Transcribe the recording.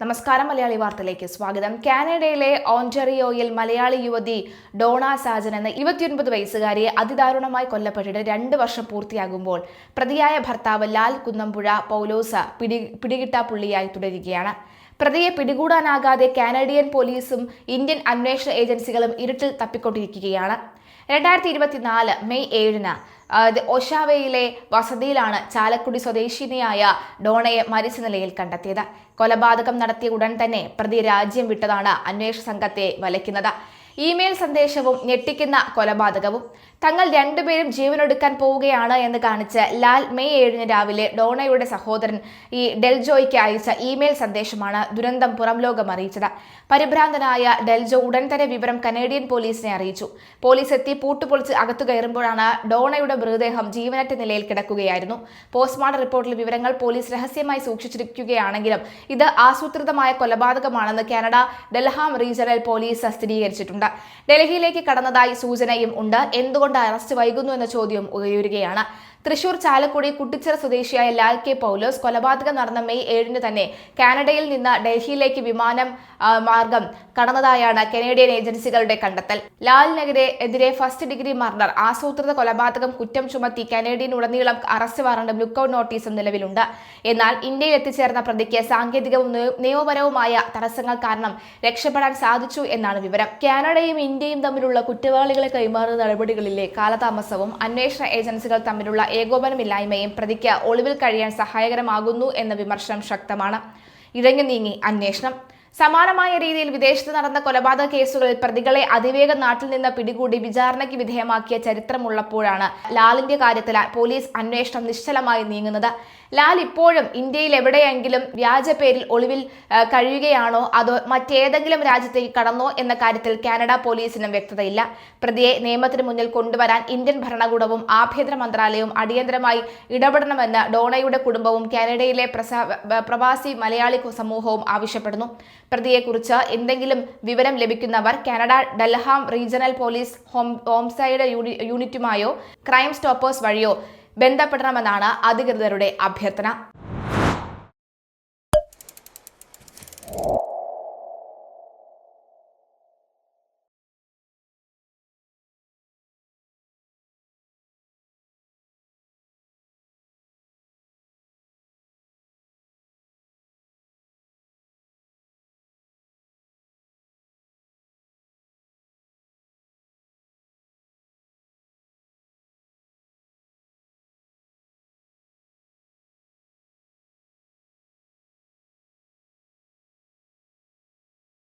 നമസ്കാരം മലയാളി വാർത്തയിലേക്ക് സ്വാഗതം. കാനഡയിലെ ഓന്റാറിയോയിൽ മലയാളി യുവതി ഡോണ സാജൻ എന്ന 29 വയസ്സുകാരിയെ അതിദാരുണമായി കൊല്ലപ്പെട്ടിട്ട് 2 വർഷം പൂർത്തിയാകുമ്പോൾ പ്രതിയായ ഭർത്താവ് ലാൽ കുന്നംപുഴ പൗലോസ് പിടികിട്ടാപ്പുള്ളിയായി തുടരുകയാണ്. പ്രതിയെ പിടികൂടാനാകാതെ കാനഡിയൻ പോലീസും ഇന്ത്യൻ അന്വേഷണ ഏജൻസികളും ഇരുട്ടിൽ തപ്പിക്കൊണ്ടിരിക്കുകയാണ്. 2024 മെയ് 7-ന് ഒഷാവയിലെ വസതിയിലാണ് ചാലക്കുടി സ്വദേശിനിയായ ഡോണയെ മരിച്ച നിലയിൽ കണ്ടെത്തിയത്. കൊലപാതകം നടത്തിയ ഉടൻ തന്നെ പ്രതി രാജ്യം വിട്ടതാണ് അന്വേഷണ സംഘത്തെ വലയ്ക്കുന്നത്. ഇമെയിൽ സന്ദേശവും ഞെട്ടിക്കുന്ന കൊലപാതകവും. തങ്ങൾ രണ്ടുപേരും ജീവനൊടുക്കാൻ പോവുകയാണ് എന്ന് കാണിച്ച് ലാൽ മെയ് 7-ന് രാവിലെ ഡോണയുടെ സഹോദരൻ ഡെൽജോയ്ക്ക് അയച്ച ഇമെയിൽ സന്ദേശമാണ് ദുരന്തം പുറം ലോകം അറിയിച്ചത്. പരിഭ്രാന്തനായ ഡെൽജോ ഉടൻ തന്നെ വിവരം കനേഡിയൻ പോലീസിനെ അറിയിച്ചു. പോലീസ് എത്തി പൂട്ടുപൊളിച്ച് അകത്തു കയറുമ്പോഴാണ് ഡോണയുടെ മൃതദേഹം ജീവനറ്റ നിലയിൽ കിടക്കുകയായിരുന്നു. പോസ്റ്റ്മോർട്ടം റിപ്പോർട്ടിലെ വിവരങ്ങൾ പോലീസ് രഹസ്യമായി സൂക്ഷിച്ചിരിക്കുകയാണെങ്കിലും ഇത് ആസൂത്രിതമായ കൊലപാതകമാണെന്ന് കാനഡ ഡൽഹാം റീജിയണൽ പോലീസ് സ്ഥിരീകരിച്ചിട്ടുണ്ട്. ഡൽഹിയിലേക്ക് കടന്നതായി സൂചനയും ഉണ്ട്. എന്തുകൊണ്ട് അറസ്റ്റ് വൈകുന്നു എന്ന ചോദ്യം ഉയരുകയാണ്. തൃശൂർ ചാലക്കുടി കുട്ടിച്ചിറ സ്വദേശിയായ ലാൽ കെ പൗലോസ് കൊലപാതകം നടന്ന മെയ് 7-ന് തന്നെ കാനഡയിൽ നിന്ന് ഡൽഹിയിലേക്ക് വിമാനം മാർഗം കടന്നതായാണ് കനേഡിയൻ ഏജൻസികളുടെ കണ്ടെത്തൽ. ലാലിനെതിരെ ഫസ്റ്റ് ഡിഗ്രി മർഡർ, ആസൂത്രിത കൊലപാതകം കുറ്റം ചുമത്തി കനേഡിയനുടനീളം അറസ്റ്റ് വാറണ്ടും ലുക്കൌട്ട് നോട്ടീസും നിലവിലുണ്ട്. എന്നാൽ ഇന്ത്യയിൽ എത്തിച്ചേർന്ന പ്രതിക്ക് സാങ്കേതികവും നിയമപരവുമായ തടസ്സങ്ങൾ കാരണം രക്ഷപ്പെടാൻ സാധിച്ചു എന്നാണ് വിവരം. കാനഡയും ഇന്ത്യയും തമ്മിലുള്ള കുറ്റവാളികളെ കൈമാറുന്ന നടപടികളിലെ കാലതാമസവും അന്വേഷണ ഏജൻസികൾ തമ്മിലുള്ള ഏകോപനമില്ലായ്മയും പ്രതിക്ക് ഒളിവിൽ കഴിയാൻ സഹായകരമാകുന്നു എന്ന വിമർശനം ശക്തമാണ്. ഇഴഞ്ഞു നീങ്ങി അന്വേഷണം. സമാനമായ രീതിയിൽ വിദേശത്ത് നടന്ന കൊലപാതക കേസുകളിൽ പ്രതികളെ അതിവേഗം നാട്ടിൽ നിന്ന് പിടികൂടി വിചാരണയ്ക്ക് വിധേയമാക്കിയ ചരിത്രമുള്ളപ്പോഴാണ് ലാലിന്റെ കാര്യത്തിൽ പോലീസ് അന്വേഷണം നിശ്ചലമായി നീങ്ങുന്നത്. ലാൽ ഇപ്പോഴും ഇന്ത്യയിൽ എവിടെയെങ്കിലും വ്യാജ പേരിൽ ഒളിവിൽ കഴിയുകയാണോ അതോ മറ്റേതെങ്കിലും രാജ്യത്തേക്ക് കടന്നോ എന്ന കാര്യത്തിൽ കാനഡ പോലീസിനും വ്യക്തതയില്ല. പ്രതിയെ നിയമത്തിന് മുന്നിൽ കൊണ്ടുവരാൻ ഇന്ത്യൻ ഭരണകൂടവും ആഭ്യന്തര മന്ത്രാലയവും അടിയന്തരമായി ഇടപെടണമെന്ന് ഡോണയുടെ കുടുംബവും കാനഡയിലെ പ്രവാസി മലയാളി സമൂഹവും ആവശ്യപ്പെടുന്നു. പ്രതിയെക്കുറിച്ച് എന്തെങ്കിലും വിവരം ലഭിക്കുന്നവർ Canada Durham regional police homicide യൂണിറ്റുമായോ ക്രൈം സ്റ്റോപ്പേഴ്സ് വഴിയോ ബന്ധപ്പെടണമെന്നാണ് അധികൃതരുടെ അഭ്യർത്ഥന.